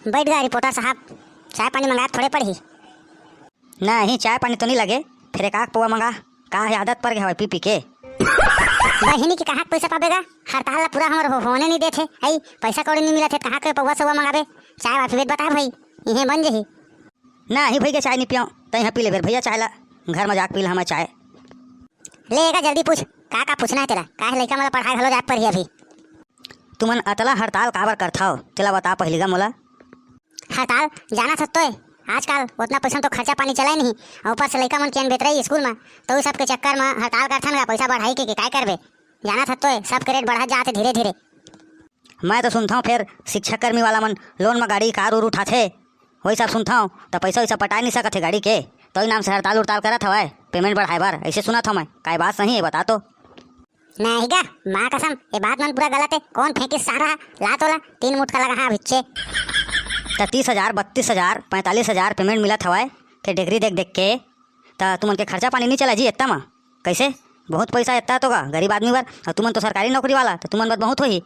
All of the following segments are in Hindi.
बैठ गया रिपोर्टर साहब, चाय पानी मंगाए थोड़े पड़ी। नहीं चाय पानी तो नहीं लगे, फिर एक आग पौवा मंगा। का है आदत पड़ गया है पी पी के। बहिनी की कहाँ पैसा पाबेगा, हड़ताल ला पूरा हमारे होने नहीं देते। आई पैसा कौड़ी नहीं मिला थे, कहाँ के पौवा सौवा मंगाबे। चाय वाफी बता भाई, इहे बन जही। नहीं भैया चाय नहीं पियाँ तो यहाँ पी ले फिर भैया चाय ला, घर में जाके पी ला हमें चाय। लेगा जल्दी पूछ, का पूछना है तेरा, का है लड़का मतलब पढ़ाई हलो जाए पर ही अभी। तुमन अतला हड़ताल काबर करथा हो तेला बता पहलीगा मोला। हड़ताल जाना सकते है, आजकल उतना पैसा तो खर्चा पानी चला नहीं, और ऊपर से लड़का मन के बेच रही स्कूल में, तो उस सब के चक्कर में हड़ताल करथन का पैसा बढ़ाई के काय करबे। जाना सकते है सब के रेट बढ़ा जाते धीरे धीरे। मैं तो सुनता हूँ फिर शिक्षा कर्मी वाला मन लोन में गाड़ी कार उर उठाथे, वही सब सुनता हूँ। तो पैसा वैसा पटा नहीं सकते गाड़ी के, तो नाम से हड़ताल उड़ताल करत हवा पेमेंट बढ़ाए बार, ऐसे सुना था मैं। काय बात सही है बता तो। नहीं गा माँ कसम, ये बात मन पूरा गलत है। कौन फेंकी सारा ला तोला 3 मुठ का लगा बिच्चे। तो 30,000 32,000 45,000 पेमेंट मिला था फिर डिग्री देख देख के, तो तुमन के खर्चा पानी नहीं चला जी इतना में कैसे। बहुत पैसा इतना तो का गरीब आदमी बर, और तुमन तो सरकारी नौकरी वाला, तो तुमन बर बहुत होही।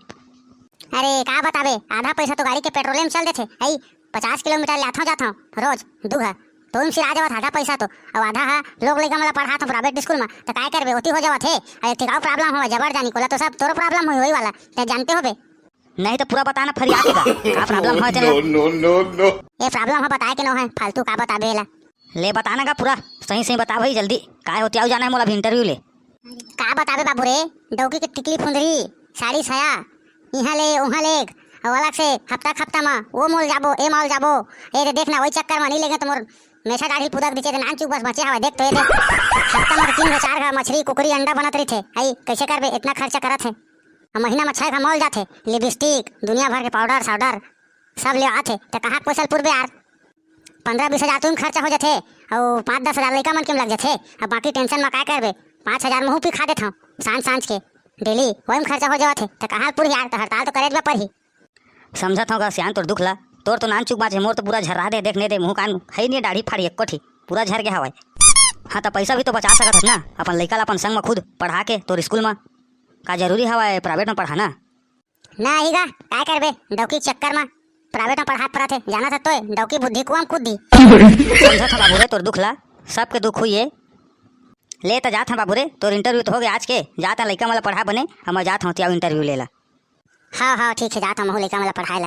अरे का बताबे, आधा पैसा तो गाड़ी के पेट्रोल में चल देते। आई 50 किलोमीटर लाता जाता हूँ रोज दूघा, तो उनसे आ जावत आधा पैसा तो, और आधा हा लोग लेकर मतलब पढ़ा था प्राइवेट स्कूल में, तो काय करबे ओती हो जावत है। अरे थिकाऊ प्रॉब्लम हो जबर जानी कोला, तो सब तोरो प्रॉब्लम होई वाला, तो जानते होबे। नहीं तो पूरा बताना फिर आएगा का प्रॉब्लम है तेरा। नो ये प्रॉब्लम है बताए के न है, फालतू का बताबे ला। ले बताना का पूरा सही सही बता भाई जल्दी, काय होती आओ जाना है मोला भी इंटरव्यू ले। का बताबे बाबू रे, डौकी के टिकली फुंदरी साड़ी साया यहाँ ले वहाँ ले, और अलग से हफ्ता में वो मॉल जाबो ए मॉल जाबो। ए देखना वही चक्कर में नहीं लेंगे तो मोर मेसा दाढ़ी पूरा दीचे नान चुप बस बचे हवा। देख तो ये देख हफ्ता में 3 4 घा मछली कुकरी अंडा बनत रही थे। आई कैसे करबे इतना खर्चा करत है। महीना में 6 घा मॉल जाते, लिपस्टिक दुनिया भर के पाउडर साउडर सब ले आते, तो कहाँ पैसा पूर्वे यार। 15-20 हज़ार तुम खर्चा हो जाते, और 5-10 हज़ार लड़का मन के लग जाते। अब बाकी टेंशन में क्या करबे, 5,000 मुँह पी खा देता हूँ सांझ के डेली, वही में खर्चा हो जावत है। तो कहाँ पूरी यार, तो हड़ताल तो करे पर ही। समझत होगा सियान तोर दुख ला, तोर तो नान चुक बात है, मोर तो पूरा झर्रा दे देखने दे मुँह कान है नहीं दाढ़ी फाड़ी एक कोठी पूरा झर गया हवा। हाँ तो पैसा भी तो बचा सकत है ना अपन लड़का ला अपन संग में खुद पढ़ा के तोर स्कूल में, का जरूरी हवा प्राइवेट में पढ़ाना। ना ही गा क्या करबे, डौकी चक्कर में प्राइवेट में पढ़ा पड़ा थे। जाना था तो डौकी बुद्धि कुआं खुद दी। समझत है बाबू रे तोर दुख ला, सबके दुख हुई है। ले तो जात है बाबू रे, तोर इंटरव्यू तो हो गया आज के, जाता लड़का वाला पढ़ा बने, हम जात हूँ इंटरव्यू ले ला। हाँ ठीक है, जाता हूँ लड़का वाला पढ़ाए ला।